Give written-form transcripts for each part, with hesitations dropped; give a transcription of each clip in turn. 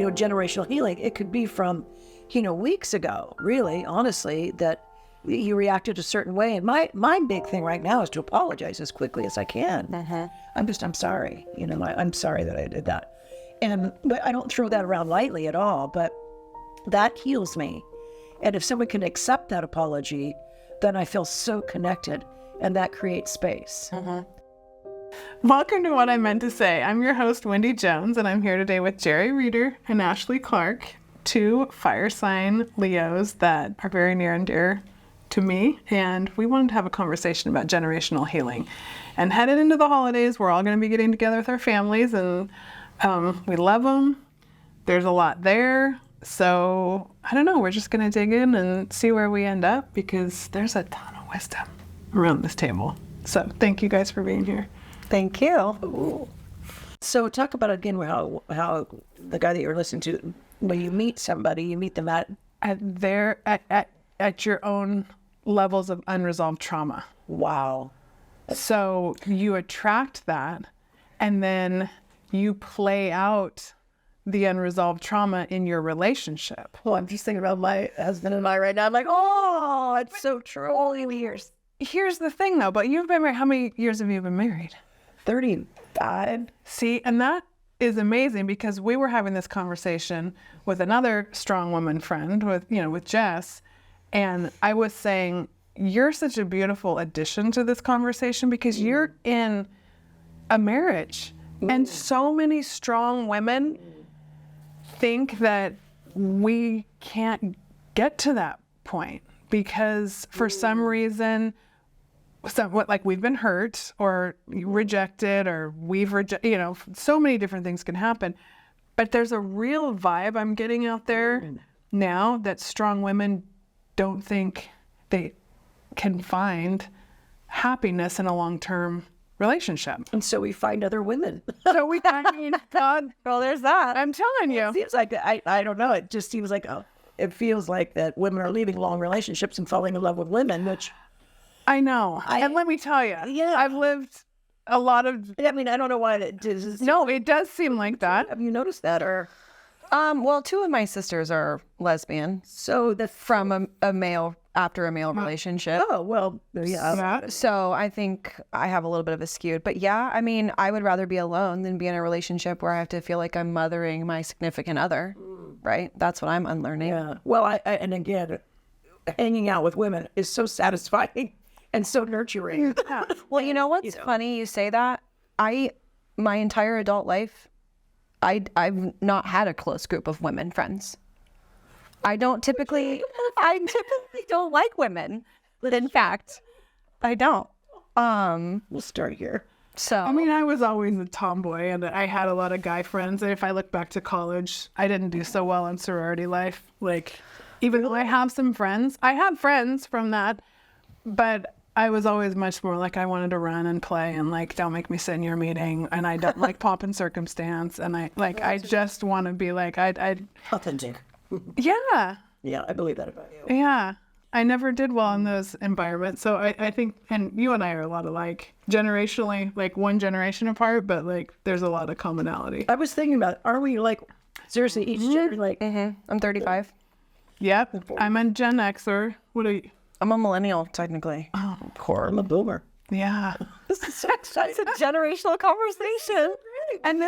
generational healing. It could be from, weeks ago, really, honestly, that you reacted a certain way. And my big thing right now is to apologize as quickly as I can. I'm sorry. I'm sorry that I did that. But I don't throw that around lightly at all, but that heals me. And if someone can accept that apology, then I feel so connected, and that creates space. Welcome to What I Meant to Say. I'm your host, Wendy Jones, and I'm here today with Jeri Reeder and Ashley Clark, two fire sign Leos that are very near and dear to me. And we wanted to have a conversation about generational healing. And headed into the holidays, we're all going to be getting together with our families, and we love them. There's a lot there. So, I don't know, we're just going to dig in and see where we end up, because there's a ton of wisdom around this table. So, thank you guys for being here. Thank you. Ooh. So talk about again how the guy that you're listening to, when you meet somebody, you meet them at your own levels of unresolved trauma. Wow. So you attract that, and then you play out the unresolved trauma in your relationship. Well, I'm just thinking about my husband and I right now. I'm like, oh, it's so true. All the years. Here's the thing, though. But you've been married. How many years have you been married? 35. See, and that is amazing, because we were having this conversation with another strong woman friend, with Jess, and I was saying, you're such a beautiful addition to this conversation, because you're in a marriage, and so many strong women think that we can't get to that point because for some reason, we've been hurt or rejected, or we've rejected, so many different things can happen. But there's a real vibe I'm getting out there now that strong women don't think they can find happiness in a long-term relationship. And so we find other women. God, Well, there's that. I'm telling you. It seems like, I don't know, it just seems like, it feels like that women are leaving long relationships and falling in love with women, which... I know. And let me tell you, I've lived a lot of... I mean, I don't know why it does. No, it does seem like that. Have you noticed that? Or Well, two of my sisters are lesbian. so From a male, after a male relationship. Oh, well, yeah. So I think I have a little bit of a skewed. But yeah, I mean, I would rather be alone than be in a relationship where I have to feel like I'm mothering my significant other, right? That's what I'm unlearning. Yeah. Well, and again, hanging out with women is so satisfying and so nurturing. Well, you know what's funny? You say that. My entire adult life, I've not had a close group of women friends. I typically don't like women. But in fact, I don't. We'll start here. So I mean, I was always a tomboy, and I had a lot of guy friends. And if I look back to college, I didn't do so well in sorority life. Like, even though I have some friends, I have friends from that, but I was always much more like, I wanted to run and play, and like, don't make me sit in your meeting, and I don't like pomp and circumstance, and I just want to be like, Authentic. Yeah. Yeah, I believe that about you. Yeah. I never did well in those environments. So I think, and you and I are a lot alike, generationally, like one generation apart, but like there's a lot of commonality. I was thinking about, are we like, seriously, each generation, like... I'm 35. Yep. I'm a Gen Xer. What are you? I'm a millennial, technically. Oh, I'm a boomer. yeah. This is so exciting. It's a generational conversation. And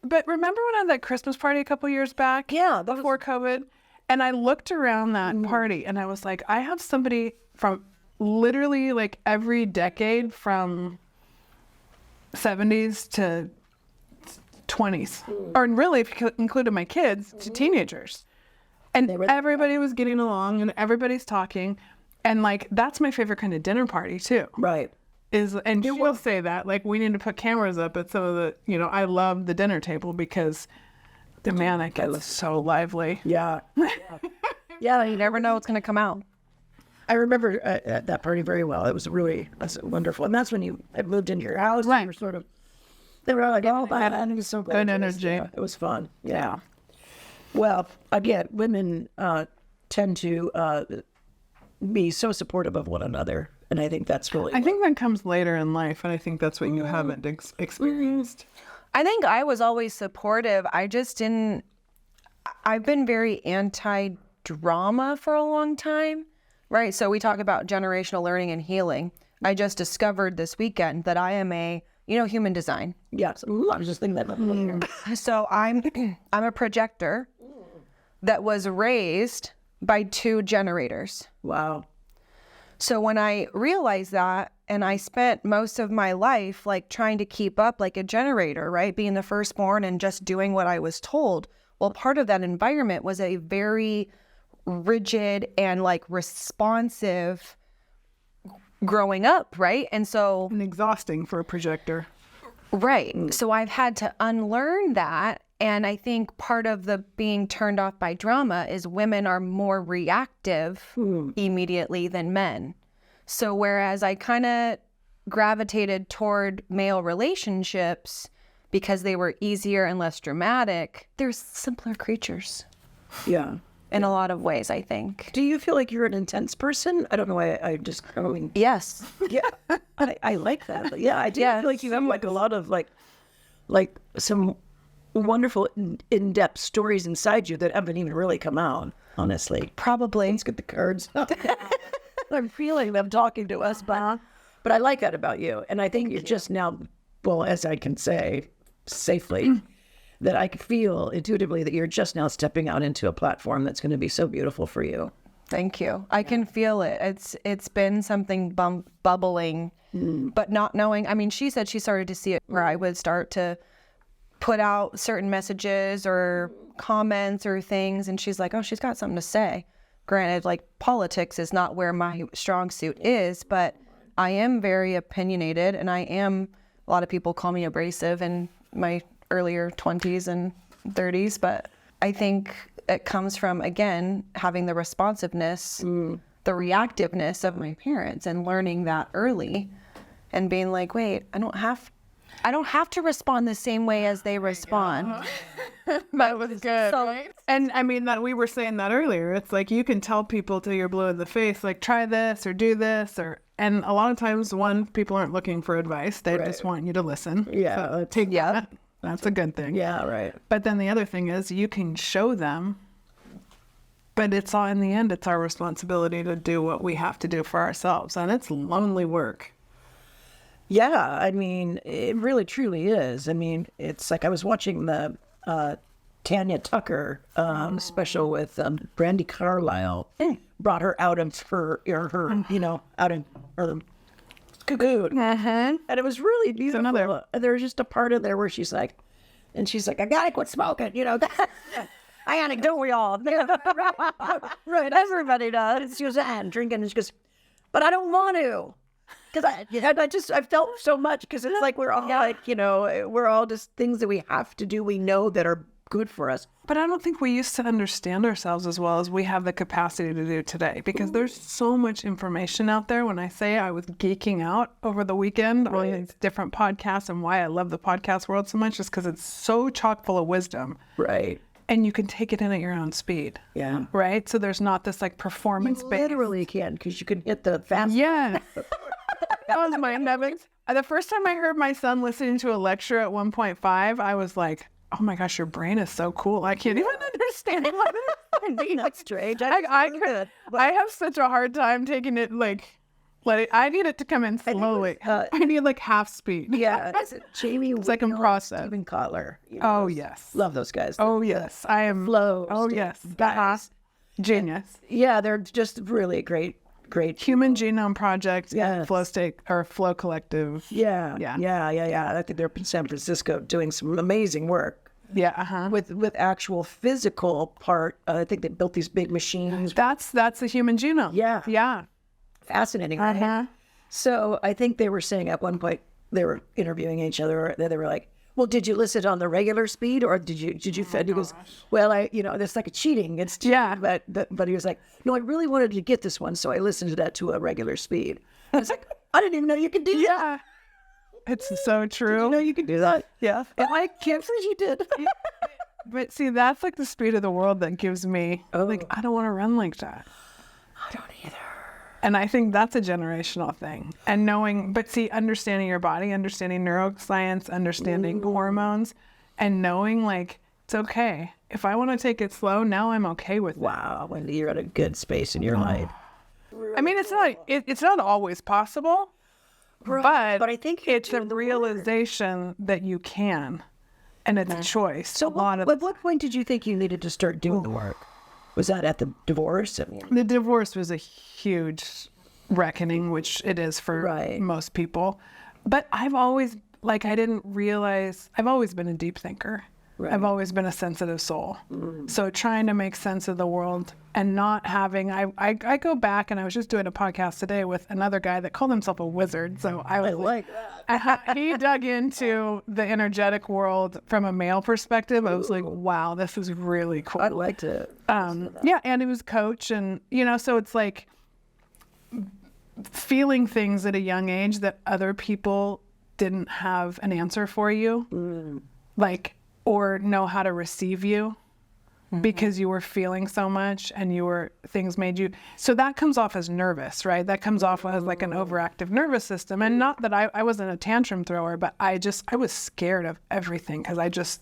but remember when I had that Christmas party a couple years back? Yeah. Before COVID? And I looked around that party and I was like, I have somebody from literally like every decade from 70s to 20s. Or really, if you included my kids, to teenagers. And everybody was getting along and everybody's talking. And like, that's my favorite kind of dinner party too. Right. And you will say that, like, we need to put cameras up at some of the, I love the dinner table because the man, it gets so lively. Yeah. Yeah, you never know what's going to come out. I remember at that party very well. It was that's wonderful. And that's when you had moved into your house. Right. You were sort of, they were like, oh, man, it was so good energy. Yeah, it was fun. Yeah. Well, again, women tend to be so supportive of one another. And I think that's really... I think that comes later in life. And I think that's what you haven't experienced. I think I was always supportive. I just didn't... I've been very anti-drama for a long time, right? So we talk about generational learning and healing. I just discovered this weekend that I am human design. Yes. Ooh, I was just thinking that. So I'm a projector that was raised by 2 generators. Wow. So when I realized that, and I spent most of my life like trying to keep up like a generator, right? Being the firstborn and just doing what I was told. Well, part of that environment was a very rigid and like responsive growing up, right? And so And exhausting for a projector. right. So I've had to unlearn that. And I think part of the being turned off by drama is women are more reactive immediately than men. So whereas I kind of gravitated toward male relationships because they were easier and less dramatic, they're simpler creatures Yeah. in a lot of ways, I think. Do you feel like you're an intense person? I don't know why I just, Yes. yeah, I like that. But yeah, I do Yes. feel like you have like a lot of like some wonderful in-depth stories inside you that haven't even really come out, honestly. Probably. Let's get the cards. I'm feeling them talking to us, but I like that about you. And I think you're just now, well, as I can say safely, that I can feel intuitively that you're just now stepping out into a platform that's going to be so beautiful for you. Thank you. I can feel it. It's been something bubbling, but not knowing. I mean, she said she started to see it where I would start to put out certain messages or comments or things, and she's like, oh, she's got something to say. Granted, like politics is not where my strong suit is, but I am very opinionated, and a lot of people call me abrasive in my earlier 20s and 30s, but I think it comes from, again, having the responsiveness, the reactiveness of my parents and learning that early and being like, wait, I don't have to respond the same way as they respond. That was good, So- right? And I mean, that we were saying that earlier. It's like you can tell people till you're blue in the face, like try this or do this, and a lot of times, people aren't looking for advice; they just want you to listen. Yeah. So take that. That's a good thing. Yeah, right. But then the other thing is, you can show them, but it's all in the end. It's our responsibility to do what we have to do for ourselves, and it's lonely work. Yeah, I mean, it really truly is. I mean, it's like I was watching the Tanya Tucker special with Brandy Carlisle. Brought her out of her out of her cocoon. And it was really beautiful. another- There was just a part of there where she's like, I gotta quit smoking, don't we all? Right, everybody does. She goes, and drinking, and she goes, but I don't want to. Because I felt so much, because it's like we're all we're all just things that we have to do, we know that are good for us. But I don't think we used to understand ourselves as well as we have the capacity to do today, because there's so much information out there. When I say I was geeking out over the weekend on these different podcasts, and why I love the podcast world so much is because it's so chock full of wisdom. Right. And you can take it in at your own speed. Yeah. Right? So there's not this like performance based. Literally can, because you can hit the fast. Yeah. That was mind-numbing. The first time I heard my son listening to a lecture at 1.5, I was like, oh my gosh, your brain is so cool. I can't even understand what it is. That's strange. I have such a hard time taking it I need it to come in slowly. I need like half speed. Yeah. Jamie It's like in process. Stephen Kotler. Oh, yes. Love those guys. Oh, yes. I am. Flow. Oh, yes. Guys. Genius. Yeah, they're just really great. Human Genome Project, Yes. Flow State or Flow Collective. Yeah. Yeah. I think they're in San Francisco doing some amazing work Yeah. with actual physical part. I think they built these big machines. That's the human genome. Yeah. Yeah. Fascinating. Right? So I think they were saying at one point, they were interviewing each other. They were like, well, did you listen on the regular speed, or did you he goes, well, that's like a cheating. It's cheating. But he was like, no, I really wanted to get this one, so I listened to that to a regular speed. I was like, I didn't even know you could do that. Yeah. It's so true. You know you can do that. Yeah. And I can't believe you did. But see, that's like the speed of the world that gives me, I don't want to run like that. I don't either. And I think that's a generational thing. And understanding your body, understanding neuroscience, understanding hormones, and knowing It's okay. If I want to take it slow, now I'm okay with it. Wow, when you're at a good space in your life. I mean, it's not always possible, but I think it's a realization that you can, and it's a choice. So at what point did you think you needed to start doing the work? Was that at the divorce? I mean, The divorce was a huge reckoning, which it is for Right. most people. But I've always, I didn't realize, I've always been a deep thinker. Right. I've always been a sensitive soul. So trying to make sense of the world and not having, I go back, and I was just doing a podcast today with another guy that called himself a wizard. So I was he dug into the energetic world from a male perspective. I was like, wow, this is really cool. I'd like to. Yeah, and he was coach, and so it's like feeling things at a young age that other people didn't have an answer for you, or know how to receive you, because you were feeling so much and things made you. So that comes off as nervous, right? That comes off as like an overactive nervous system. And not that I wasn't a tantrum thrower, but I was scared of everything, because I just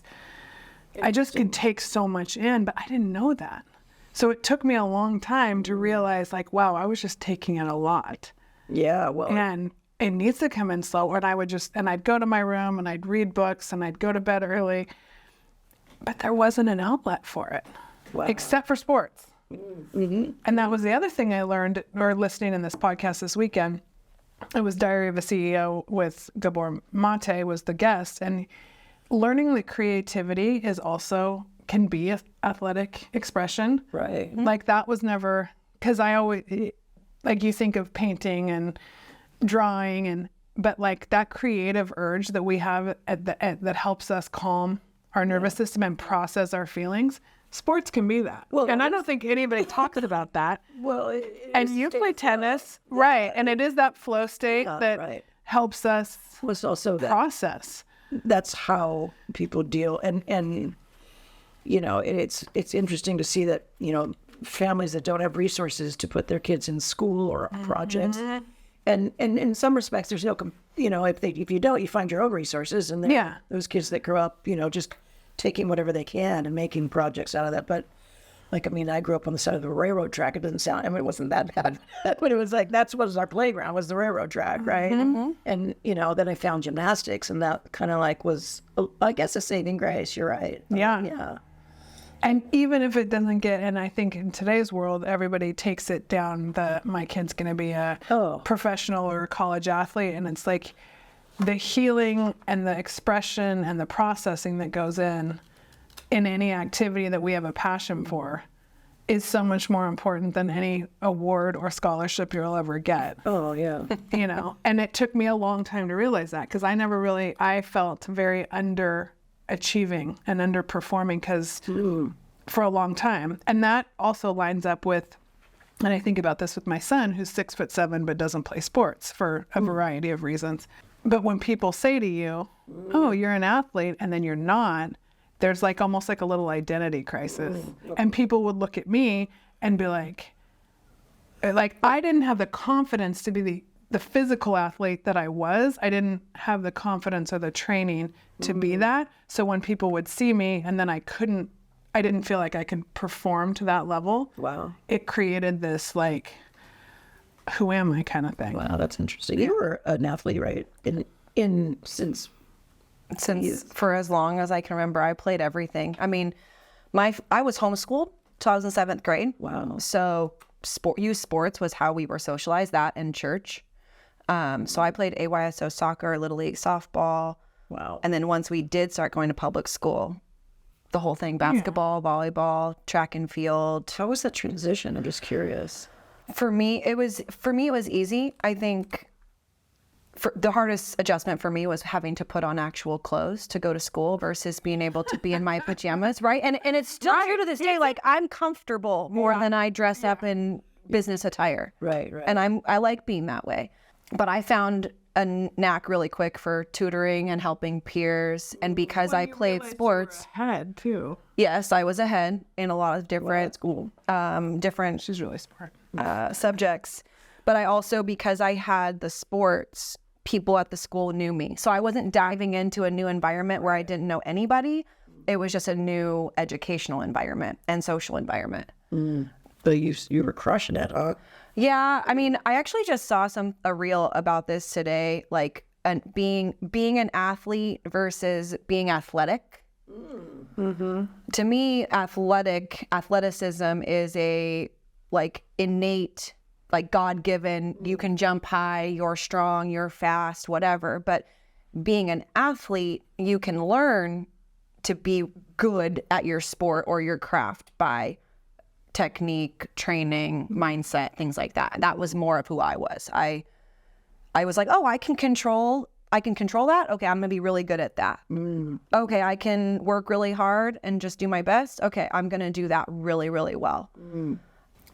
could take so much in, but I didn't know that. So it took me a long time to realize, wow, I was just taking in a lot. Yeah, well. And it needs to come in slow. And I'd go to my room and I'd read books and I'd go to bed early, but there wasn't an outlet for it, except for sports. Mm-hmm. And that was the other thing I learned, or listening in this podcast this weekend. It was Diary of a CEO with Gabor Mate was the guest, and learning that creativity can be athletic expression. Right. That was never, because I always, you think of painting and drawing, but that creative urge that we have that helps us calm our nervous system and process our feelings. Sports can be that. Well, and I don't think anybody talks about that. Well, and you play tennis, right? And it is that flow state that helps us process. That's how people deal. And it's interesting to see that, families that don't have resources to put their kids in school or projects. And in some respects, there's no, if you don't, you find your own resources. And those kids that grow up, just taking whatever they can and making projects out of that. But I grew up on the side of the railroad track. It doesn't sound, it wasn't that bad. But it was that's what was our playground, was the railroad track, right? Mm-hmm. And, then I found gymnastics, and that kind of was, I guess, a saving grace. You're right. Yeah. Yeah. And even if it doesn't and I think in today's world, everybody takes it down my kid's going to be a professional or a college athlete. And it's the healing and the expression and the processing that goes in any activity that we have a passion for is so much more important than any award or scholarship you'll ever get. Oh, yeah. And it took me a long time to realize that, because I felt very underachieving and underperforming for a long time. And that also lines up with, and I think about this with my son, who's 6'7" but doesn't play sports for a variety of reasons. But when people say to you, oh, you're an athlete, and then you're not, there's almost a little identity crisis. And people would look at me and be like I didn't have the confidence to be the physical athlete that I was. I didn't have the confidence or the training to be that. So when people would see me and then I didn't feel like I could perform to that level. Wow. It created this who am I kind of thing. Wow, that's interesting. You were an athlete, right? Since for as long as I can remember, I played everything. I mean, I was homeschooled till I was in 7th grade. Wow. So youth sports was how we were socialized, that in church. So I played AYSO soccer, Little League softball. Wow. And then once we did start going to public school, the whole thing, basketball, volleyball, track and field. How was that transition? I'm just curious. For me, it was easy. I think the hardest adjustment for me was having to put on actual clothes to go to school versus being able to be in my pajamas, right? And it's still true to this day. I'm comfortable more than I dress up in business attire. Right. And I like being that way. But I found a knack really quick for tutoring and helping peers. And because I played sports, you were ahead too. Yes, I was ahead in a lot of different different She's really smart. Subjects. But I also, because I had the sports, people at the school knew me. So I wasn't diving into a new environment where I didn't know anybody. it was just a new educational environment and social environment. But you were crushing it, huh? Yeah, I mean, I actually just saw a reel about this today, like being an athlete versus being athletic. To me, athleticism is a like innate, like God-given. You can jump high, you're strong, you're fast, whatever. But being an athlete, you can learn to be good at your sport or your craft by technique, training, mindset, things like that. That was more of who I was. I was like, oh, I can control that. Okay, I'm gonna be really good at that. Okay, I can work really hard and just do my best. Okay, I'm gonna do that really, really well.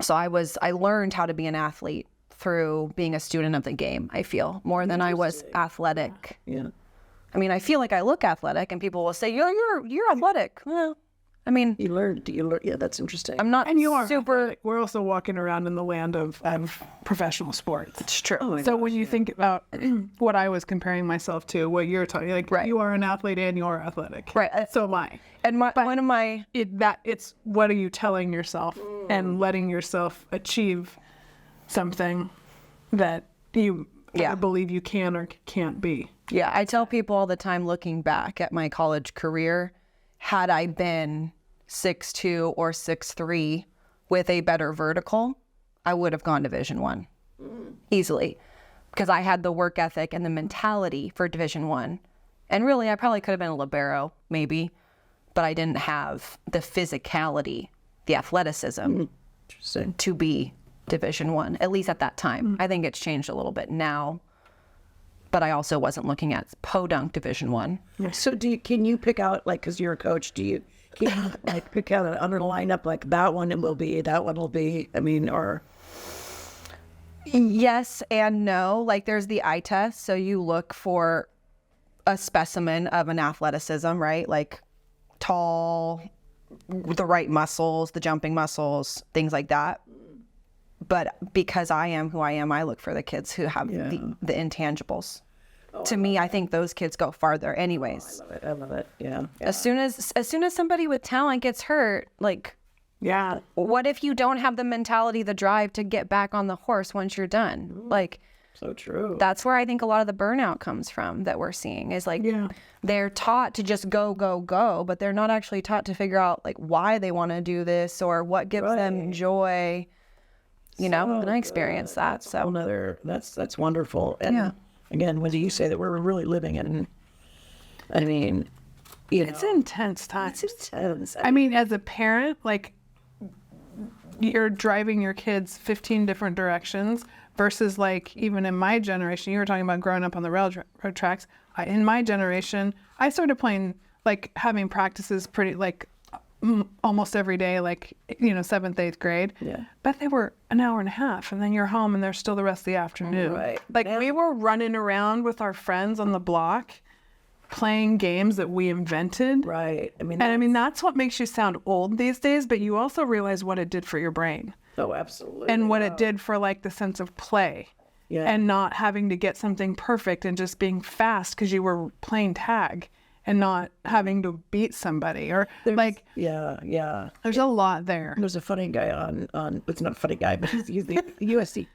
So I learned how to be an athlete through being a student of the game, I feel, more than I was athletic. Yeah. I mean, I feel like I look athletic and people will say, you're athletic. Well, I mean, You learn. Yeah, that's interesting. I'm not And you are super. athletic. We're also walking around in the land of professional sports. It's true. So when you think about what I was comparing myself to, what you're talking, like Right. you are an athlete and you're athletic. Right. So am I. And one of my, It's what are you telling yourself and letting yourself achieve something that you Yeah. believe you can or can't be. yeah, I tell people all the time looking back at my college career, had I been 6'2" or 6'3" with a better vertical, I would have gone Division I easily, because I had the work ethic and the mentality for Division I. And really, I probably could have been a libero, maybe, but I didn't have the physicality, the athleticism Interesting. to be Division I, at least at that time. I think it's changed a little bit now, but I also wasn't looking at podunk Division I. So can you pick out, like, because you're a coach, can you like pick out an under lineup, like that one will be, I mean, or Yes and no. Like there's the eye test. So you look for a specimen of an athleticism, right? Like tall, the right muscles, the jumping muscles, things like that. But because I am who I am, I look for the kids who have the intangibles. To me, I think those kids go farther anyways. I love it. Yeah. As soon as somebody with talent gets hurt, like Yeah. what if you don't have the mentality, the drive to get back on the horse once you're done? Like So true. that's where I think a lot of the burnout comes from that we're seeing is like they're taught to just go, but they're not actually taught to figure out like why they want to do this or what gives them joy, you know, and I experienced that. So That's wonderful. And again, when do you say that we're really living in, I mean, It's intense times. it's intense. I mean, as a parent, like you're driving your kids 15 different directions versus like even in my generation, you were talking about growing up on the road tracks. In my generation, I started playing, like having practices pretty like almost every day, like, you know, 7th, 8th grade. Yeah. But they were an hour and a half and then you're home and they're still the rest of the afternoon. Right. Like we were running around with our friends on the block playing games that we invented. Right. And I mean, that's what makes you sound old these days, but you also realize what it did for your brain Oh, absolutely. and what it did for like the sense of play and not having to get something perfect and just being fast because you were playing tag and not having to beat somebody or like, Yeah. there's a lot there. There's a funny guy on it's not a funny guy, but he's the USC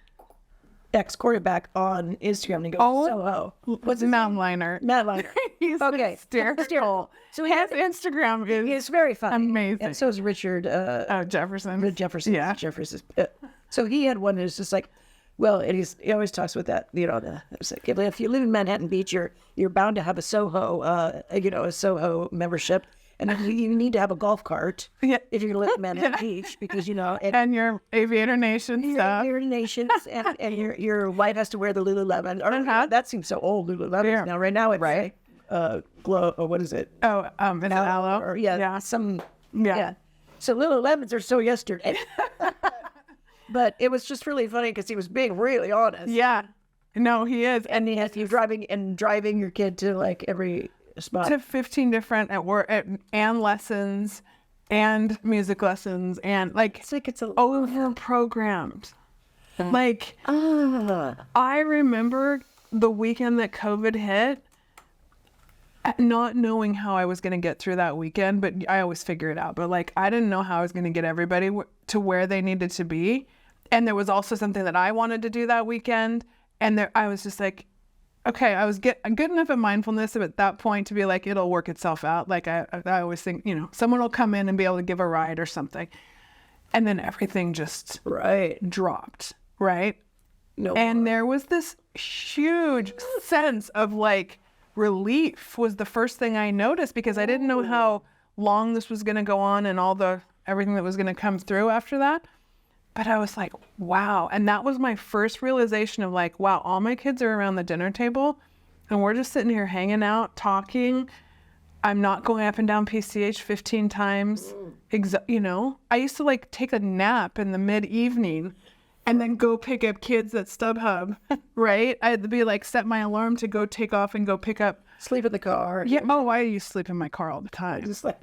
ex-quarterback on Instagram, and he goes, Soho. What's Matt Liner? Matt Liner. He's hysterical. So His Instagram is He's very funny. amazing. And so is Richard Jefferson. Jefferson. Yeah. Jefferson. So he had one that's just like, well, and he always talks with that, you know, it's like, if you live in Manhattan Beach, you're bound to have a Soho, a Soho membership. And then you need to have a golf cart if you're living in Manhattan Beach because, you know. And your Aviator Nation stuff. Your nations and your wife has to wear the Lululemon. Or, that seems so old, Lululemon. Now, right now, it's glow, or what is it? Oh, is it aloe? Or, Yeah. So Lululemons are so yesterday. But it was just really funny because he was being really honest. Yeah. No, he is. And he has you driving your kid to like every spot. To 15 different and lessons and music lessons and like it's over programmed. Like I remember the weekend that COVID hit, not knowing how I was going to get through that weekend, but I always figure it out. But like, I didn't know how I was going to get everybody to where they needed to be. And there was also something that I wanted to do that weekend. And I was just like, okay, I was good enough at mindfulness at that point to be like, it'll work itself out. Like I always think, someone will come in and be able to give a ride or something. And then everything just dropped, right? No. And there was this huge sense of like relief was the first thing I noticed, because I didn't know how long this was going to go on and everything that was going to come through after that. But I was like, wow. And that was my first realization of like, wow, all my kids are around the dinner table and we're just sitting here hanging out, talking. I'm not going up and down PCH 15 times. I used to like take a nap in the mid-evening and then go pick up kids at StubHub, right? I had to be like, set my alarm to go take off and go pick up. Sleep in the car. Yeah. Oh, I used to sleep in my car all the time. Just like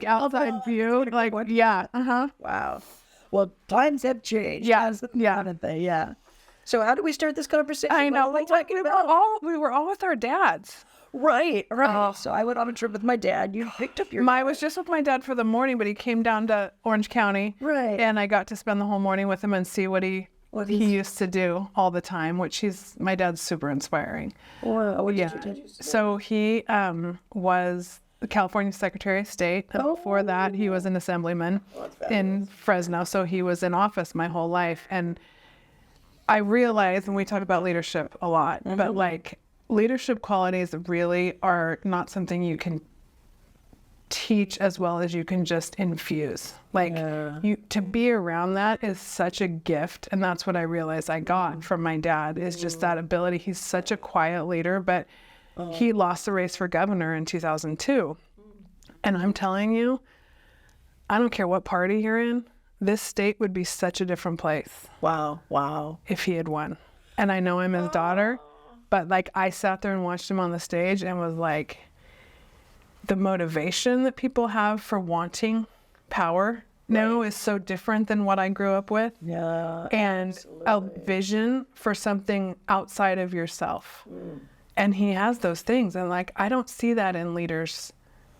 outside view. Like, yeah. Uh-huh. Wow. Well, times have changed. Yeah. Haven't they? Yeah. So how do we start this conversation? I know. What are we talking about? We were all with our dads. Right. So I went on a trip with my dad. You picked up your I was just with my dad for the morning, but he came down to Orange County. Right. And I got to spend the whole morning with him and see what he used to do all the time, which my dad's super inspiring. Wow. So he was the California Secretary of State. And before that, he was an assemblyman in Fresno. So he was in office my whole life. And I realized, and we talk about leadership a lot, but like, leadership qualities really are not something you can teach as well as you can just infuse. Like to be around that is such a gift. And that's what I realized I got from my dad is just that ability. He's such a quiet leader, but he lost the race for governor in 2002. And I'm telling you, I don't care what party you're in, this state would be such a different place. Wow. If he had won. And I know I'm his daughter. But like I sat there and watched him on the stage and was like, the motivation that people have for wanting power now is so different than what I grew up with. Yeah. And a vision for something outside of yourself. And he has those things. And like, I don't see that in leaders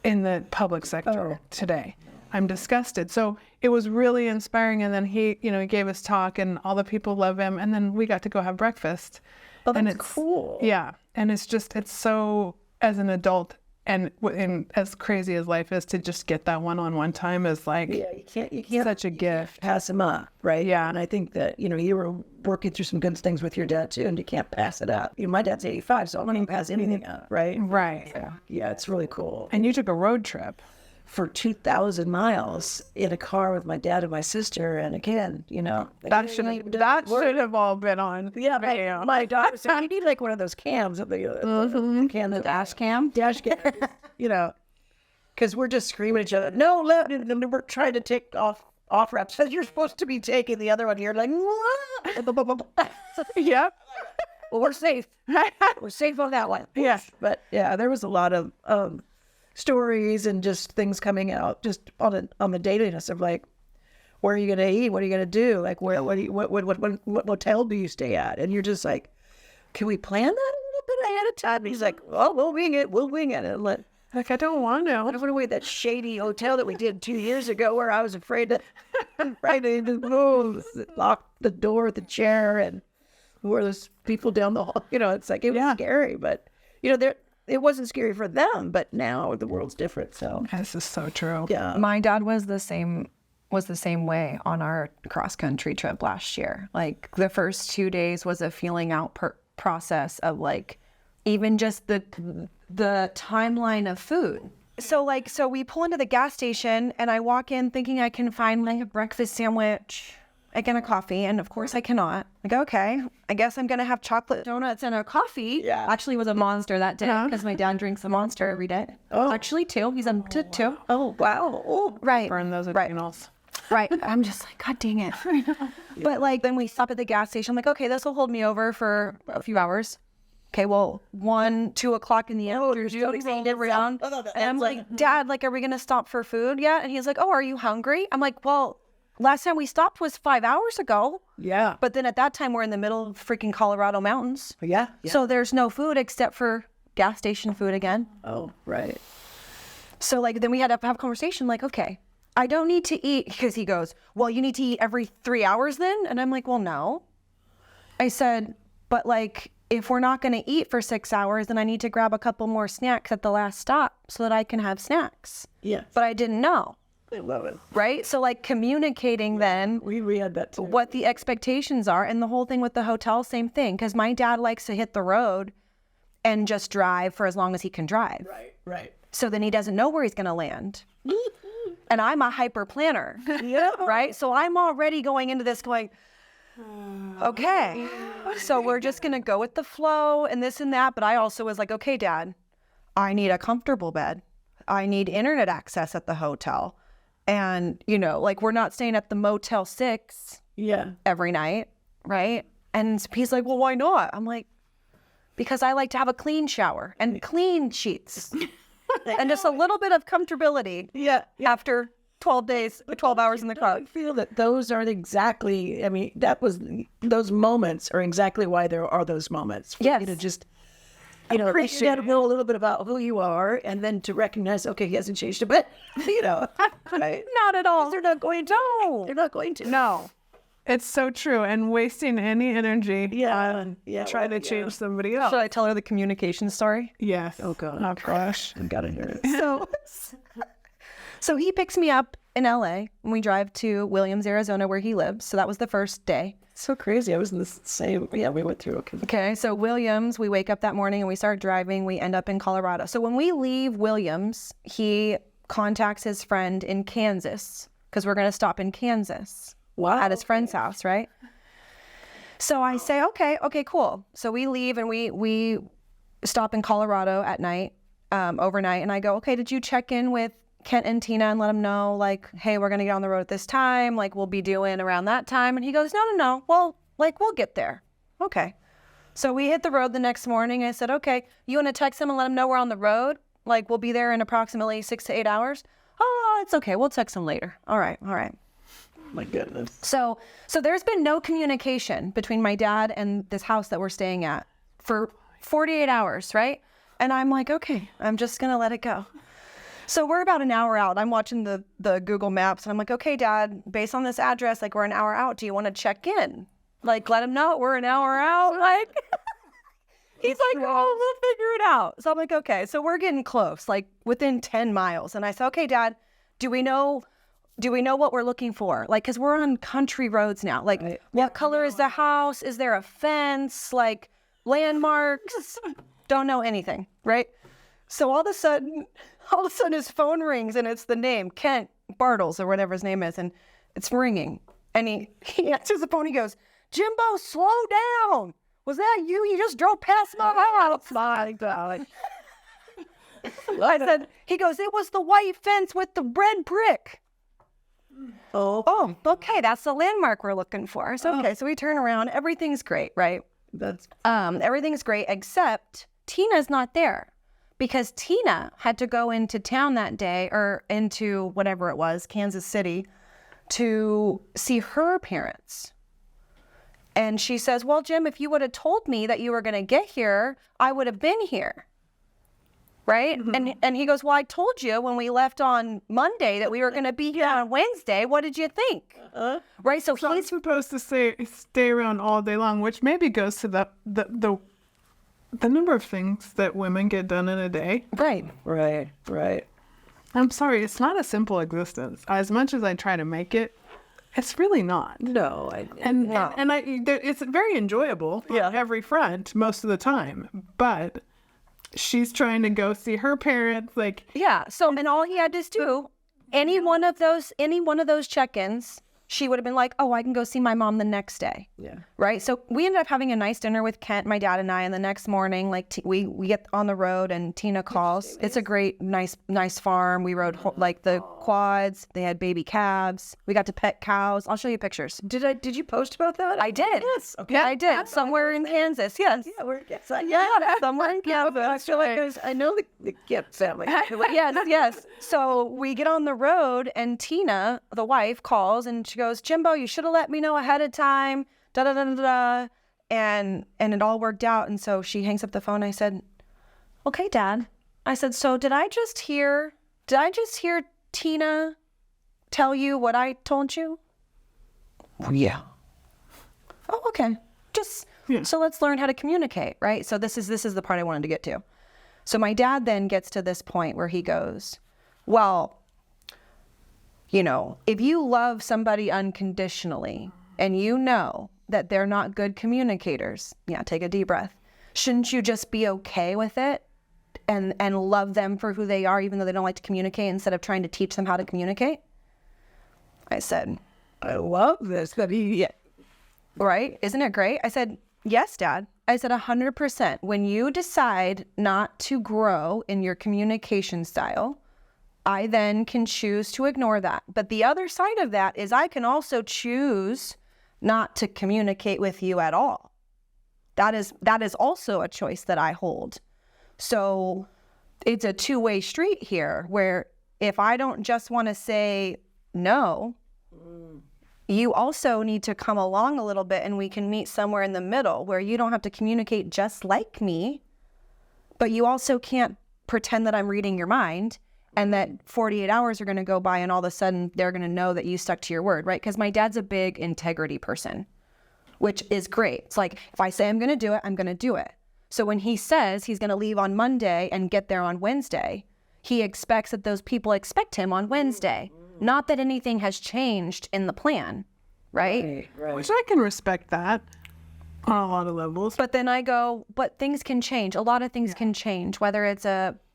in the public sector today. I'm disgusted. So it was really inspiring. And then he gave us talk and all the people love him. And then we got to go have breakfast. Oh, that's and it's cool. Yeah. And it's so, as an adult and as crazy as life is, to just get that one-on-one time is like, you can't such a gift. Pass them up, right? Yeah. And I think that, you were working through some good things with your dad too, and you can't pass it up. My dad's 85, so I'm not even pass anything up, right? Right. Yeah, it's really cool. And you took a road trip. For 2,000 miles in a car with my dad and my sister, and again, that should have all been on. Yeah, my daughter said, you need like one of those cams, the dash cam, because we're just screaming at each other. No, and we're trying to take off ramps. Says you're supposed to be taking the other one. You're like, Yep. Well, we're safe. We're safe on that one. Yes, but yeah, there was a lot of stories and just things coming out just on the dailiness of like, where are you going to eat? What are you going to do? Like, what hotel do you stay at? And you're just like, can we plan that a little bit ahead of time? And he's like, oh, we'll wing it. And like, I don't want to. I don't want to wait that shady hotel that we did 2 years ago where I was afraid to lock the door with the chair and where there's people down the hall. It's like, it was scary, but it wasn't scary for them, but now the world's different. So this is so true. Yeah. My dad was the same way on our cross country trip last year. Like the first 2 days was a feeling out process of like, even just the timeline of food. So we pull into the gas station and I walk in thinking I can find like a breakfast sandwich, again, a coffee, and of course I cannot. Like, okay, I guess I'm gonna have chocolate donuts and a coffee. Yeah. Actually, it was a Monster that day because my dad drinks a Monster every day. Oh. Actually, 2. He's up to 2. Oh, wow. Oh. Right. Burn those adrenals. Right. I'm just like, God dang it. But like, then we stop at the gas station. I'm like, okay, this will hold me over for a few hours. Okay, well, 1, 2 o'clock in the afternoon, around. And I'm like, Dad, like, are we gonna stop for food yet? And he's like, oh, are you hungry? I'm like, well, last time we stopped was 5 hours ago. Yeah. But then at that time, we're in the middle of freaking Colorado mountains. Yeah. So there's no food except for gas station food again. Oh, right. So like then we had to have a conversation like, okay, I don't need to eat, because he goes, well, you need to eat every 3 hours then? And I'm like, well, no. I said, but like, if we're not going to eat for 6 hours, then I need to grab a couple more snacks at the last stop so that I can have snacks. Yes. But I didn't know. I love it. Right? So like communicating then We had that too. what the expectations are, and the whole thing with the hotel, same thing. Because my dad likes to hit the road and just drive for as long as he can drive. Right. So then he doesn't know where he's going to land. And I'm a hyper planner. Yeah. Right? So I'm already going into this going, okay, so we're just going to go with the flow and this and that. But I also was like, okay, Dad, I need a comfortable bed. I need internet access at the hotel. And, you know, like we're not staying at the Motel 6 Yeah. every night, right? And he's like, well, why not? I'm like, because I like to have a clean shower and clean sheets and just a little bit of comfortability Yeah. after 12 days, 12 hours in the car. I feel that those are exactly, I mean, those moments are exactly why there are those moments. For Yes. you to just, you know, you got to know a little bit about who you are, and then to recognize, okay, he hasn't changed a bit, you know, right? Not at all. They're not going to. No. They're not going to. No. It's so true. And wasting any energy Yeah. Yeah. trying to change somebody else. Should I tell her the communication story? Yes. Oh, God. Oh, gosh. I got to hear it. So he picks me up in LA and we drive to Williams, Arizona, where he lives. So that was the first day. So crazy. I was in the same, we went through. Okay, so Williams, we wake up that morning and we start driving. We end up in Colorado. So when we leave Williams, he contacts his friend in Kansas, because we're going to stop in Kansas at his friend's house, right? So I say, okay, cool. So we leave and we stop in Colorado at night, overnight. And I go, okay, did you check in with Kent and Tina and let them know, like, hey, we're going to get on the road at this time. Like, we'll be doing around that time. And he goes, no. Well, like, we'll get there. Okay. So we hit the road the next morning. I said, okay, you want to text them and let them know we're on the road? Like, we'll be there in approximately 6 to 8 hours. Oh, it's okay. We'll text them later. All right. My goodness. So there's been no communication between my dad and this house that we're staying at for 48 hours, right? And I'm like, okay, I'm just going to let it go. So we're about an hour out. I'm watching the Google Maps and I'm like, okay, Dad, based on this address, like we're an hour out. Do you want to check in? Like, let him know we're an hour out. Like, he's like, oh, we'll figure it out. So I'm like, okay. So we're getting close, like within 10 miles. And I said, okay, Dad, do we know what we're looking for? Like, because we're on country roads now. Like, what color is the house? Is there a fence? Like, landmarks? Don't know anything, right? So all of a sudden his phone rings and it's the name, Kent Bartles or whatever his name is, and it's ringing. And he answers the phone, he goes, Jimbo, slow down. Was that you? You just drove past my house. My God. I said, he goes, it was the white fence with the red brick. Oh, okay, that's the landmark we're looking for. So, okay, so we turn around, everything's great, right? Everything's great, except Tina's not there. Because Tina had to go into town that day, or into whatever it was, Kansas City, to see her parents. And she says, well, Jim, if you would have told me that you were going to get here, I would have been here. Right? Mm-hmm. And he goes, well, I told you when we left on Monday that we were going to be here on Wednesday. What did you think? Right? So he's supposed to stay around all day long, which maybe goes to the number of things that women get done in a day. Right. I'm sorry, it's not a simple existence. As much as I try to make it, it's really not. No. It's very enjoyable on every front most of the time. But she's trying to go see her parents, like. Yeah. So, and all he had to do, any one of those check-ins, she would have been like, oh, I can go see my mom the next day. Yeah. Right. So we ended up having a nice dinner with Kent, my dad and I. And the next morning, like we get on the road and Tina calls. It's a great, nice farm. We rode like the quads. They had baby calves. We got to pet cows. I'll show you pictures. Did you post about that? I did. Yes. Okay. Yeah, I did. Somewhere in Kansas. Yes. Yeah, somewhere in Kansas. I feel like I know the Gibb family. Yes. So we get on the road and Tina, the wife, calls and she goes, Jimbo, you should have let me know ahead of time. And it all worked out. And so she hangs up the phone. I said, okay, Dad. I said, so did I just hear Tina tell you what I told you? Yeah. Oh, okay. So let's learn how to communicate, right? So this is the part I wanted to get to. So my dad then gets to this point where he goes, well, you know, if you love somebody unconditionally and you know that they're not good communicators, take a deep breath. Shouldn't you just be okay with it and love them for who they are, even though they don't like to communicate, instead of trying to teach them how to communicate? I said, I love this. But right? Isn't it great? I said, yes, Dad. I said 100%. When you decide not to grow in your communication style, I then can choose to ignore that. But the other side of that is I can also choose not to communicate with you at all. That is also a choice that I hold. So it's a two-way street here, where if I don't just want to say no, you also need to come along a little bit, and we can meet somewhere in the middle where you don't have to communicate just like me, but you also can't pretend that I'm reading your mind and that 48 hours are going to go by and all of a sudden they're going to know that you stuck to your word, right? Because my dad's a big integrity person, which is great. It's like, if I say I'm going to do it, I'm going to do it. So when he says he's going to leave on Monday and get there on Wednesday, he expects that those people expect him on Wednesday. Not that anything has changed in the plan, right? Which I can respect that on a lot of levels. But then I go, but things can change. A lot of things can change, whether it's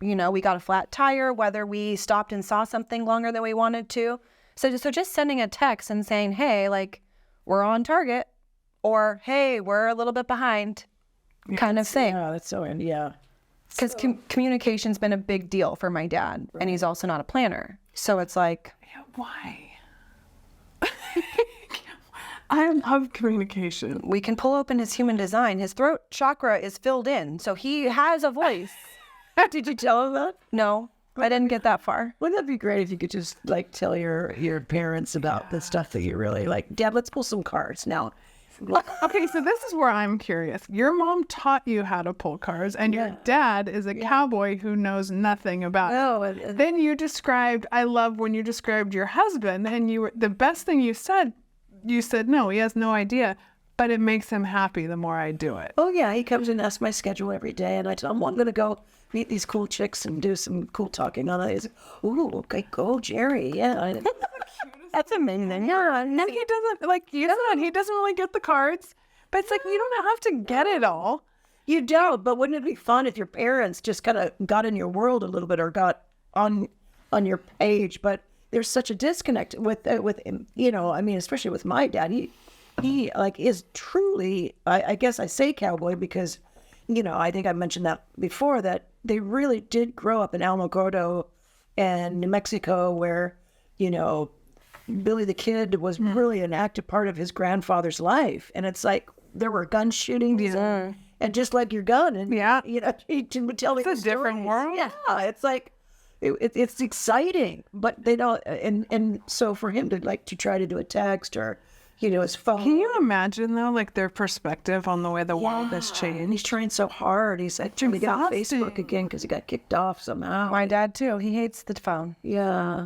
we got a flat tire, whether we stopped and saw something longer than we wanted to. So just sending a text and saying, hey, like, we're on target, or hey, we're a little bit behind, kind of thing. Yeah, that's so, yeah. Because communication's been a big deal for my dad, and he's also not a planner. So it's like, why? I love communication. We can pull open his human design. His throat chakra is filled in, so he has a voice. Did you tell him that? No, I didn't get that far. Wouldn't that be great if you could just like tell your parents about the stuff that you really like? Dad, let's pull some cards now. Okay, so this is where I'm curious. Your mom taught you how to pull cards, and your dad is a cowboy who knows nothing about it. Then you described, I love when you described your husband, and the best thing you said, no, he has no idea, but it makes him happy the more I do it. Oh, yeah, he comes and asks my schedule every day, and I tell him, well, I'm going to go meet these cool chicks and do some cool talking on it. He's, ooh, okay, go, Jeri, yeah. That's amazing. Yeah, and he doesn't, like you said, he doesn't really get the cards, but it's like, you don't have to get it all. You don't, but wouldn't it be fun if your parents just kind of got in your world a little bit or got on your page? But there's such a disconnect with him, I mean, especially with my dad. He like is truly, I guess I say cowboy because, I think I mentioned that before, that they really did grow up in Alamogordo and New Mexico, where, Billy the Kid was really an active part of his grandfather's life. And it's like there were gun shootings and just like your gun. And, he would tell me it's a different world. Yeah, it's like, it's exciting. But they don't, and so for him to try to do a text or, his phone. Can you imagine, though, like their perspective on the way the world has changed? And he's trying so hard. He's like trying to get on Facebook again because he got kicked off somehow. My dad, too. He hates the phone. Yeah.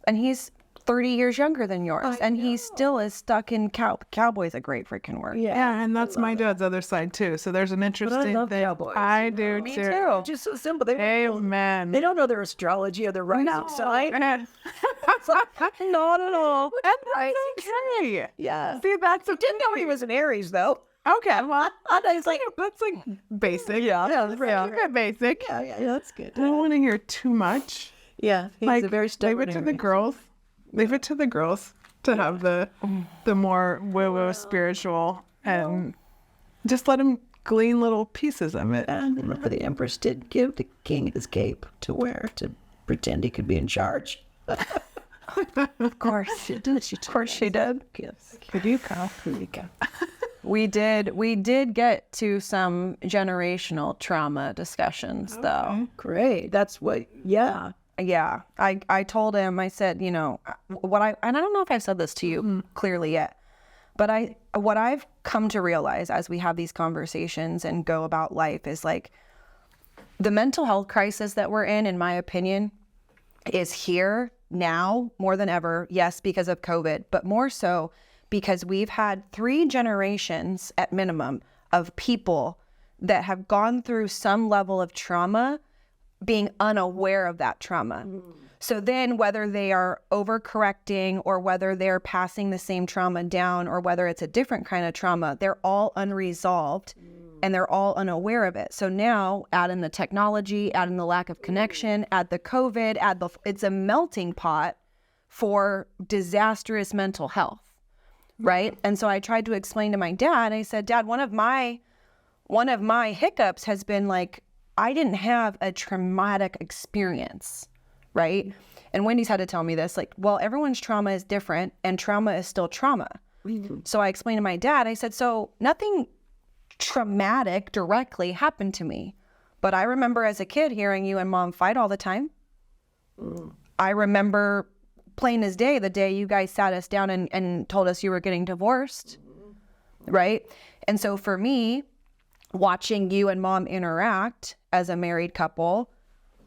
And he's 30 years younger than yours, and he still is stuck in Cowboy's a great freaking word. Yeah, and that's my dad's other side too. So there's an interesting I love thing. cowboys. I do Me too. too. Just so simple. Amen. They don't know their astrology or their rising sign. Not at all. And that's okay. Yeah. See, that's a Didn't know he was an Aries though. okay. Well, It's like, that's like basic. yeah, Keep it basic. yeah, that's good. I don't want to hear too much. Yeah, he's Like, a very stubborn leave it to the Aries. girls. Leave it to the girls to have the more woo-woo spiritual, and just let them glean little pieces of it. And remember, the Empress did give the king his cape to wear to pretend he could be in charge. Of course. She did. Of course she did. Yes. Could you go? We did get to some generational trauma discussions, though. Great. That's what, yeah. Yeah, I told him, I said, and I don't know if I've said this to you clearly yet, but what I've come to realize as we have these conversations and go about life is like, the mental health crisis that we're in my opinion, is here now more than ever. Yes, because of COVID, but more so because we've had 3 generations at minimum of people that have gone through some level of trauma being unaware of that trauma. So then whether they are overcorrecting or whether they're passing the same trauma down or whether it's a different kind of trauma, they're all unresolved and they're all unaware of it. So now add in the technology, add in the lack of connection, add the COVID, it's a melting pot for disastrous mental health, right? And so I tried to explain to my dad, I said, Dad, one of my hiccups has been like, I didn't have a traumatic experience, right? And Wendy's had to tell me this, like, well, everyone's trauma is different and trauma is still trauma. So I explained to my dad, I said, so nothing traumatic directly happened to me, but I remember as a kid hearing you and Mom fight all the time. I remember plain as day, the day you guys sat us down and told us you were getting divorced, right? And so for me, watching you and Mom interact as a married couple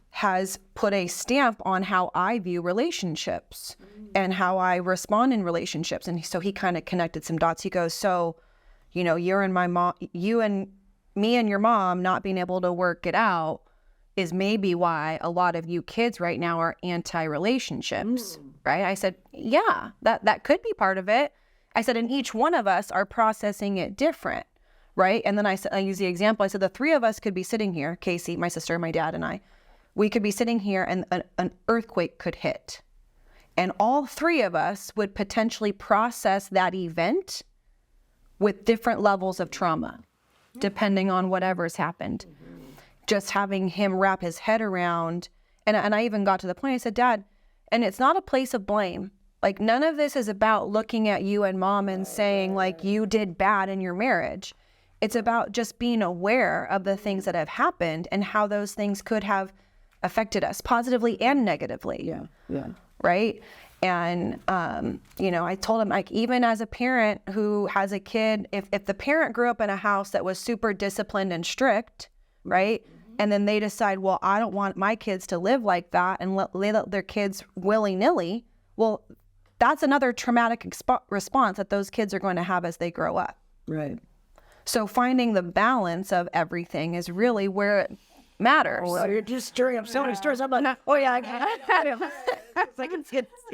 has put a stamp on how I view relationships and how I respond in relationships. And so he kind of connected some dots. He goes, so, you know, you and me and your mom not being able to work it out is maybe why a lot of you kids right now are anti-relationships, right? I said, yeah, that could be part of it. I said, and each one of us are processing it different, right? And then I use the example. I said, the 3 of us could be sitting here, Casey, my sister, my dad, and I. We could be sitting here and an earthquake could hit. And all 3 of us would potentially process that event with different levels of trauma, depending on whatever's happened. Just having him wrap his head around, and I even got to the point, I said, Dad, and it's not a place of blame. Like, none of this is about looking at you and Mom and saying, like, you did bad in your marriage. It's about just being aware of the things that have happened and how those things could have affected us positively and negatively. Yeah. Right. And, you know, I told him, like, even as a parent who has a kid, if the parent grew up in a house that was super disciplined and strict, right, and then they decide, well, I don't want my kids to live like that and let their kids willy-nilly, well, that's another traumatic response that those kids are going to have as they grow up. Right. So finding the balance of everything is really where it matters. Oh, you're just stirring up so many stories. I'm like, oh yeah, I got it. It's like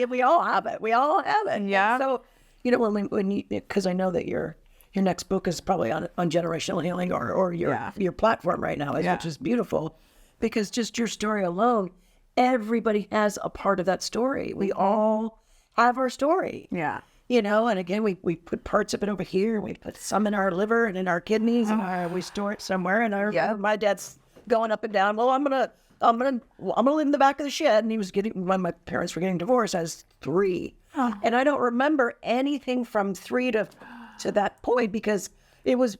we all have it. We all have it. Yeah. So, you know, when you, because I know that your next book is probably on generational healing or your platform right now, which is beautiful, because just your story alone, everybody has a part of that story. We all have our story. Yeah. You know, and again, we put parts of it over here. We put some in our liver and in our kidneys, and we store it somewhere. And I remember my dad's going up and down. Well, I'm gonna live in the back of the shed. And he was when my parents were getting divorced, I was 3, and I don't remember anything from 3 to that point because it was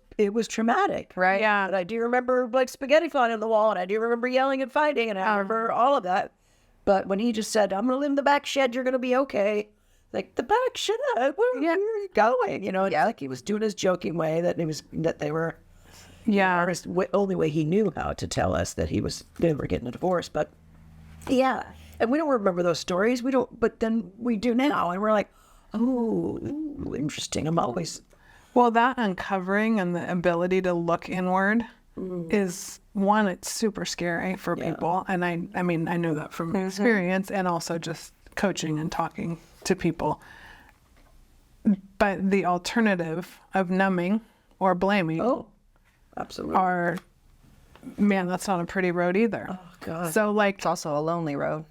traumatic, right? Yeah. But I do remember like spaghetti flying on the wall, and I do remember yelling and fighting, and I remember all of that. But when he just said, "I'm gonna live in the back shed, you're gonna be okay," like, the back shed, where are you going? You know, it's like he was doing his joking way that they were. Yeah. The only way he knew how to tell us that they were getting a divorce. But yeah, and we don't remember those stories. We don't, but then we do now, and we're like, oh, interesting. I'm always. Well, that uncovering and the ability to look inward is one. It's super scary for people, and I mean I know that from experience, and also just coaching and talking to people. But the alternative of numbing or blaming. Oh. Absolutely. Man, that's not a pretty road either. Oh, God. So, like, It's also a lonely road.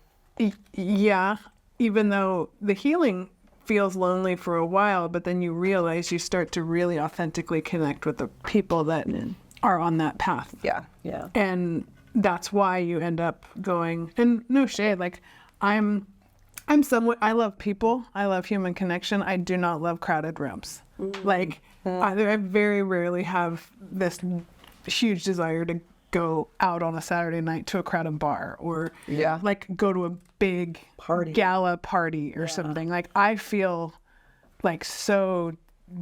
Yeah, even though the healing feels lonely for a while, but then you realize you start to really authentically connect with the people that are on that path. Yeah. Yeah. And that's why you end up going, and no shade, like, I'm somewhat, I love people. I love human connection. I do not love crowded rooms. Like, I very rarely have this huge desire to go out on a Saturday night to a crowded bar or like go to a big party, gala party or something. Like, I feel like so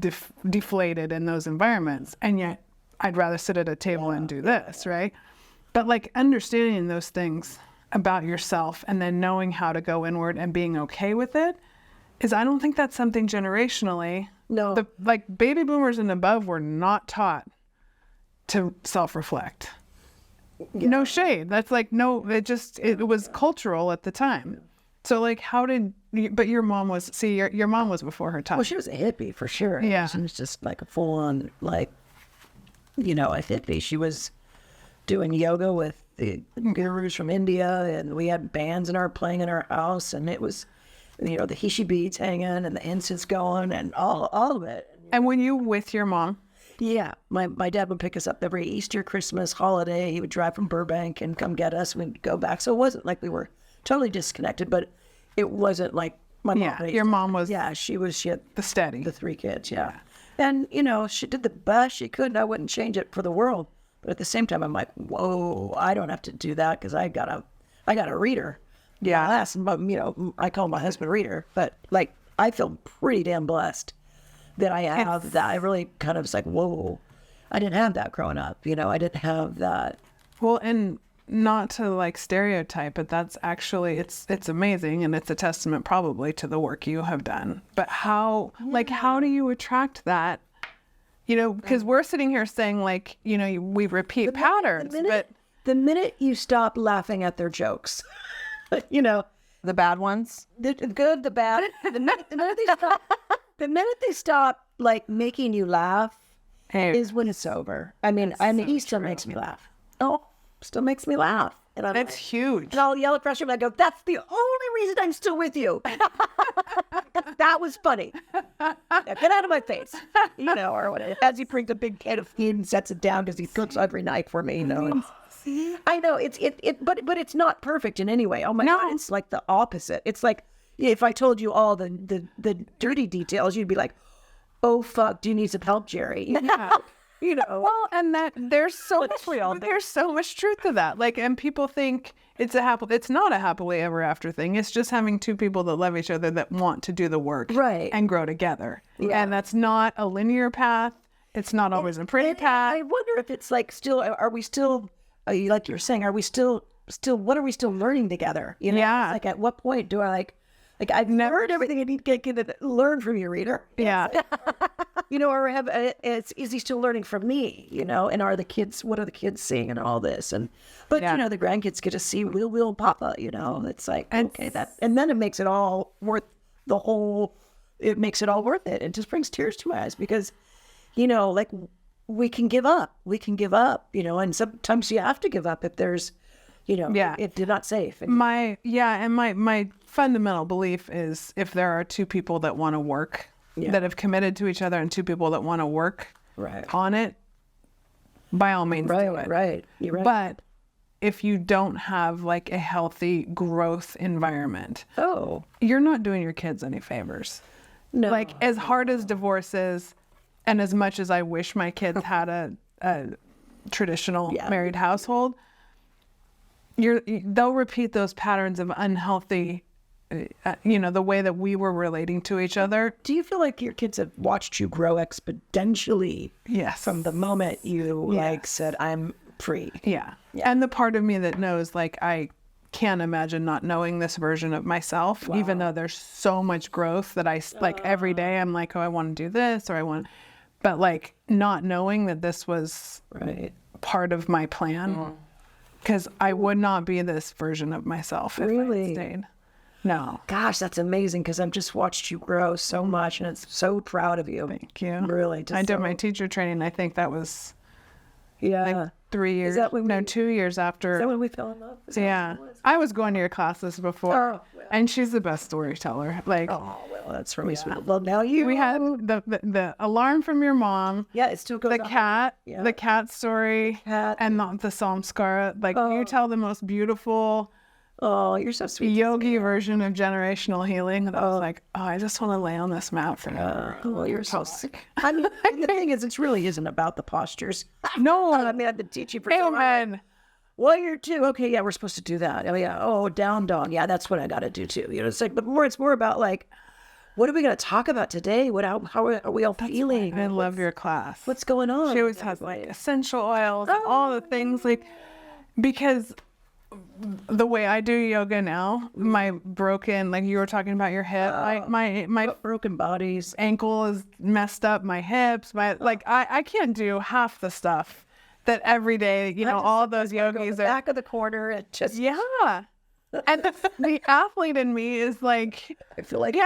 deflated in those environments, and yet I'd rather sit at a table and do this, right? But like understanding those things about yourself and then knowing how to go inward and being okay with it is, I don't think that's something generationally. No. Like baby boomers and above were not taught to self-reflect. No shade. That's like, no, it was cultural at the time. So like, how did you, but your mom was, see, your mom was before her time. Well, she was a hippie for sure. Yeah. She was just like a full on, like, you know, a hippie. She was doing yoga with the gurus from India, and we had bands playing in our house, and it was, you know, the hishi beads hanging and the incense going and all of it. And when you with your mom? Yeah, my dad would pick us up every Easter, Christmas, holiday. He would drive from Burbank and come get us. We'd go back. So it wasn't like we were totally disconnected, but it wasn't like my mom. Yeah, your mom was. Yeah, she had the steady. the 3 kids. Yeah, and you know she did the best she could, and I wouldn't change it for the world. But at the same time, I'm like, whoa, I don't have to do that because I got a reader. Yeah, Last, you know, I call my husband reader, but like I feel pretty damn blessed that I have that. I really kind of was like, whoa, I didn't have that growing up. You know, I didn't have that. Well, and not to like stereotype, but that's actually, it's amazing. And it's a testament probably to the work you have done. But how do you attract that? You know, because we're sitting here saying like, you know, we repeat patterns, but the minute you stop laughing at their jokes, you know, The bad ones. the good, the bad, the minute they stop like making you laugh is when it's over. I mean, he still makes me laugh. Oh, still makes me laugh. And I'm it's like, huge. and I'll yell at him and I go, that's the only reason I'm still with you. That was funny. Now, get out of my face. You know, or whatever. As he brings a big can of food and sets it down because he cooks every night for me, you know. And, I know but it's not perfect in any way. Oh my God, it's like the opposite. It's like if I told you all the dirty details, you'd be like, oh fuck, do you need some help, Jeri? Yeah. You know. Well, and that there's so much truth to that. Like, and people think it's not a happily ever after thing. It's just having 2 people that love each other that want to do the work Right. and grow together. Yeah. And that's not a linear path. It's not always a pretty path. I wonder if it's like still, are we still, like you're saying, are we still, what are we still learning together? You know, Yeah. It's like at what point do I like I've never heard everything I need to get to learn from you, reader. Yeah. You know, or is he still learning from me? You know, and what are the kids seeing and all this? But you know, the grandkids get to see Will and Papa. You know, it's like okay, and then it makes it all worth it makes it all worth it. It just brings tears to my eyes because, you know, like we can give up, you know, and sometimes you have to give up if there's, you know, if they're not safe. My fundamental belief is if there are 2 people that want to work, that have committed to each other, and 2 people that want to work on it, by all means do it. Right. You're right. But if you don't have like a healthy growth environment, you're not doing your kids any favors. No. Like as hard as divorce is, and as much as I wish my kids had a traditional married household, they'll repeat those patterns of unhealthy, you know, the way that we were relating to each other. Do you feel like your kids have watched you grow exponentially? Yes. From the moment you like said, I'm free. Yeah. And the part of me that knows, like, I can't imagine not knowing this version of myself, even though there's so much growth that I, like, every day I'm like, oh, I want to do this, or but like not knowing that this was part of my plan. Because I would not be this version of myself if I had stayed. No. Gosh, that's amazing because I've just watched you grow so much and it's so proud of you. Thank you. Really. I did my teacher training. I think that was 3 years. Is that when 2 years after. Is that when we fell in love? Yeah. I was going to your classes before. And she's the best storyteller. Like, well, that's really sweet. Well, now we had the alarm from your mom. Yeah, it still goes the on. cat, the cat story, and not the Samskara. Like, you tell the most beautiful, you're so sweet. yogi version of generational healing. And I was like, I just want to lay on this mat forever. Well, you're so sick. I mean, the thing is, it really isn't about the postures. No. I mean, I've been teaching for so long. Well, you're 2. Okay, yeah, we're supposed to do that. Oh, yeah. Oh, down dog. Yeah, that's what I got to do too. You know, it's like, but it's more about like, what are we going to talk about today? How are we all feeling? I love your class. What's going on? She always has like essential oils, and all the things. Like, Because the way I do yoga now, my broken, like you were talking about your hip, my broken bodies, ankle is messed up, my hips, I can't do half the stuff that every day, all those yogis are back of the corner. It just and the athlete in me is like, I feel like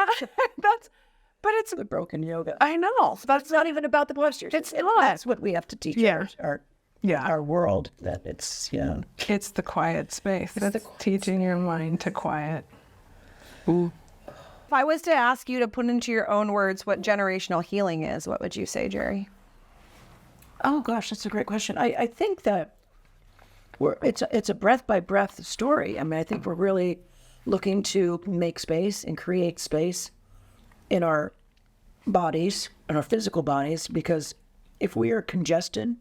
but it's the broken yoga. I know That's not even about the postures. It's not. That's what we have to teach our world. That it's it's the quiet space. That's teaching your mind to quiet. If I was to ask you to put into your own words what generational healing is, what would you say, Jeri? Oh gosh, that's a great question. I think that it's a breath by breath story. I mean, I think we're really looking to make space and create space in our bodies, in our physical bodies, because if we are congested,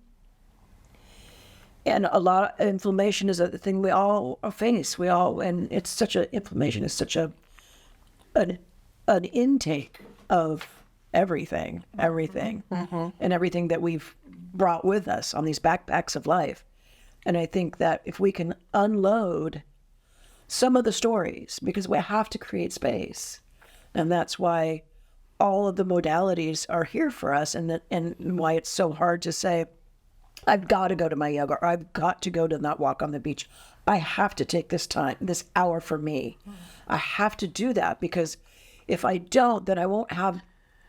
and a lot of inflammation is a thing we all face. And it's such inflammation is such an intake of everything, and everything that we've brought with us on these backpacks of life. And I think that if we can unload some of the stories, because we have to create space, and that's why all of the modalities are here for us, and why it's so hard to say, I've got to go to my yoga, or I've got to go to that walk on the beach. I have to take this time, this hour for me. I have to do that, because if I don't, then I won't have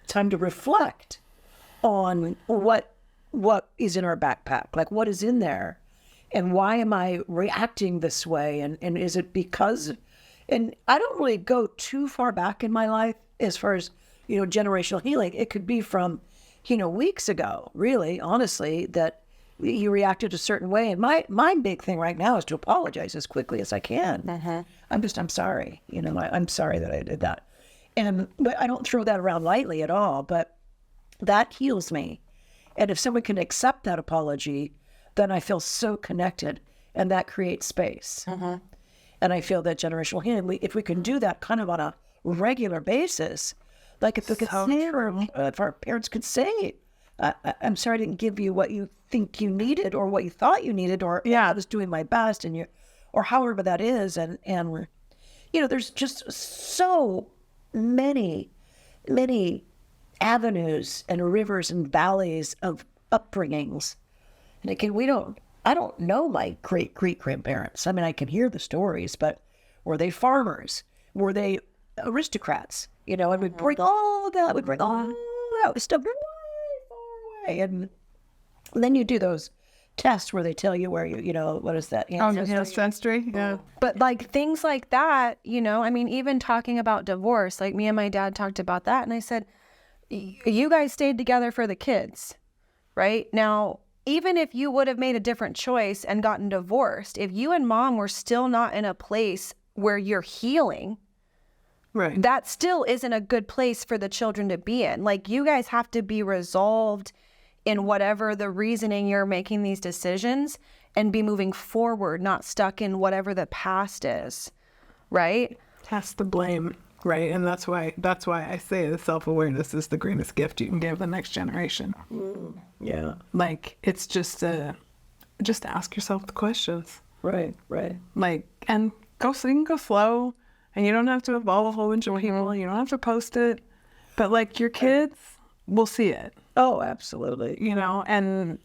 time to reflect on what is in our backpack, like what is in there, and why am I reacting this way, and is it because, and I don't really go too far back in my life as far as, generational healing. It could be from, weeks ago, really, honestly, that you reacted a certain way. And my big thing right now is to apologize as quickly as I can. I'm sorry. I'm sorry that I did that. But I don't throw that around lightly at all, but that heals me. And if someone can accept that apology, then I feel so connected, and that creates space. And I feel that generational healing, if we can do that kind of on a regular basis, like if if our parents could say, I'm sorry I didn't give you what you think you needed, or what you thought you needed, or I was doing my best, and or however that is. And there's just so many avenues and rivers and valleys of upbringings. And again, I don't know my great grandparents. I mean, I can hear the stories, but were they farmers? Were they aristocrats? And we'd bring all that, stuff way far away. And then you do those tests where they tell you where what is that? Ancestry. Yeah. But like things like that, I mean, even talking about divorce, like me and my dad talked about that. And I said, you guys stayed together for the kids, right? Now, even if you would have made a different choice and gotten divorced, if you and mom were still not in a place where you're healing, right, that still isn't a good place for the children to be in. Like, you guys have to be resolved in whatever the reasoning you're making these decisions, and be moving forward, not stuck in whatever the past is, right? That's the blame, right? And that's why I say the self-awareness is the greatest gift you can give the next generation. Yeah. Like, it's just ask yourself the questions. Right. Like, and you can go slow, and you don't have to involve a whole bunch of people. You don't have to post it, but like, your kids will see it. Oh, absolutely. And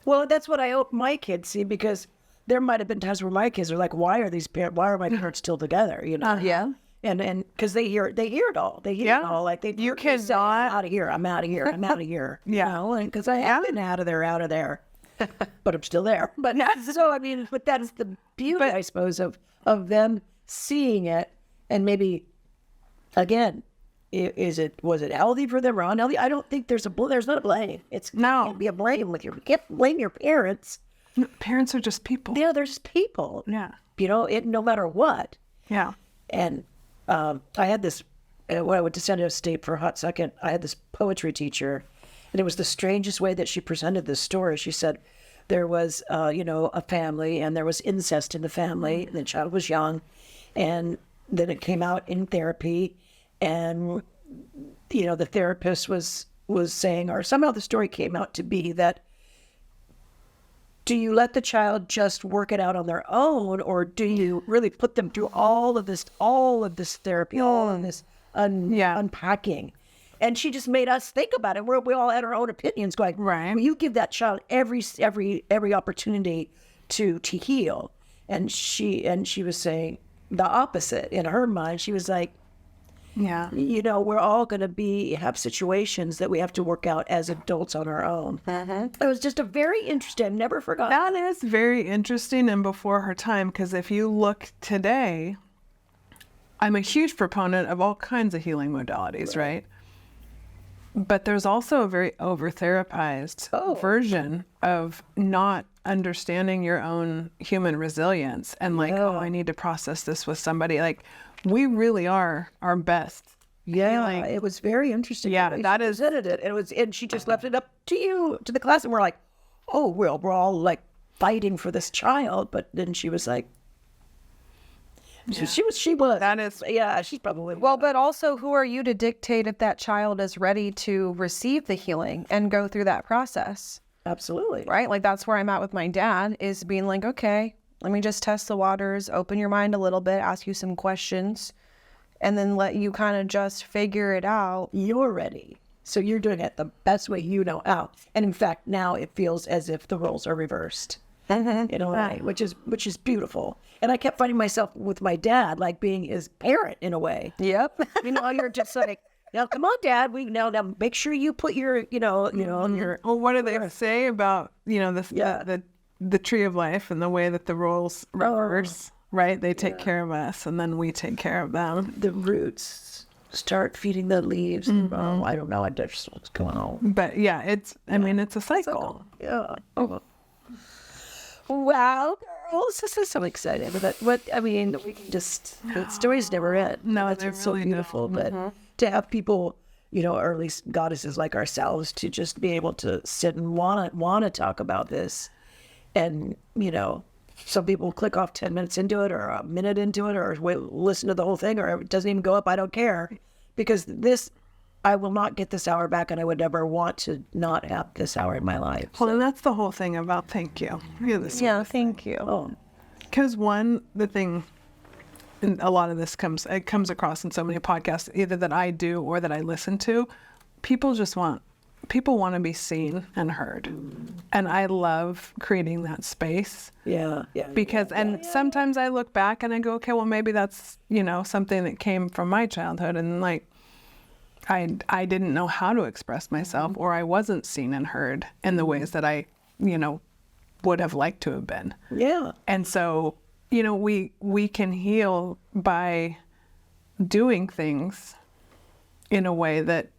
well, that's what I hope my kids see, because there might have been times where my kids are like, why are my parents still together? Yeah. And because they hear it all. They hear it all. Like, you can say, I'm out of here. I'm out of here. And because I have been out of there, but I'm still there. But so, I mean, but that's the beauty, I suppose, of them seeing it. And maybe, again, was it healthy for them or unhealthy? I don't think there's not a blame. It can't be a blame you can't blame your parents. No, parents are just people. Yeah, they're just people. Yeah. No matter what. Yeah. And I had this, when I went to San Diego State for a hot second, I had this poetry teacher, and it was the strangest way that she presented this story. She said there was, a family, and there was incest in the family, and the child was young, and then it came out in therapy, and, the therapist was saying, or somehow the story came out to be that do you let the child just work it out on their own, or do you really put them through all of this therapy, all of this unpacking? And she just made us think about it. We all had our own opinions going, right. Well, you give that child every opportunity to heal. And she was saying the opposite. In her mind, she was like, yeah, we're all going to have situations that we have to work out as adults on our own. It was just a very interesting, I've never forgotten. That is very interesting and before her time, because if you look today, I'm a huge proponent of all kinds of healing modalities, right? But there's also a very over-therapized version of not understanding your own human resilience and I need to process this with somebody. Like, we really are our best. Yeah, it was very interesting. Yeah, that is it. And she just left it up to the class, and we're like, oh, well, we're all like fighting for this child. But then she was like, she was. That is, yeah, she's probably. Well, but also, who are you to dictate if that child is ready to receive the healing and go through that process? Absolutely. Right? Like, that's where I'm at with my dad, is being like, okay, let me just test the waters, open your mind a little bit, ask you some questions, and then let you kind of just figure it out. You're ready. So you're doing it the best way you know how. And in fact, now it feels as if the roles are reversed. In a way, which is beautiful. And I kept finding myself with my dad, like being his parent in a way. Yep. You're just like, now come on, Dad. We now make sure you put your, your. Well, what do they say about the tree of life and the way that the roles reverse? Right? They take care of us, and then we take care of them. The roots start feeding the leaves. Oh, I don't know. I just what's going on. But yeah, I mean, it's a cycle. Yeah. Oh. Wow, girls, this is so exciting. But we can just, the stories never end. No, that's they're what's so really beautiful. But to have people, or at least goddesses like ourselves, to just be able to sit and want to talk about this. And, some people click off 10 minutes into it or a minute into it or listen to the whole thing, or it doesn't even go up. I don't care, because I will not get this hour back, and I would never want to not have this hour in my life. Well, and that's the whole thing about thank you. Yeah, thank you. Oh, because the thing, and a lot of this comes across in so many podcasts, either that I do or that I listen to, people want to be seen and heard. And I love creating that space. Yeah. Because, sometimes I look back and I go, okay, well, maybe that's, something that came from my childhood. And I didn't know how to express myself, or I wasn't seen and heard in the ways that I, would have liked to have been. Yeah. And so, we can heal by doing things in a way that,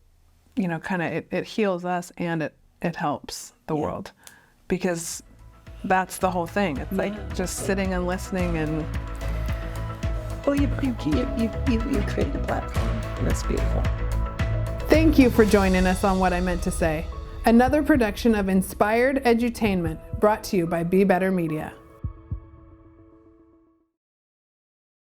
kind of it heals us and it helps the world, because that's the whole thing. It's like just sitting and listening and. Well, you created a platform. That's beautiful. Thank you for joining us on What I Meant to Say, another production of Inspired Edutainment, brought to you by Be Better Media.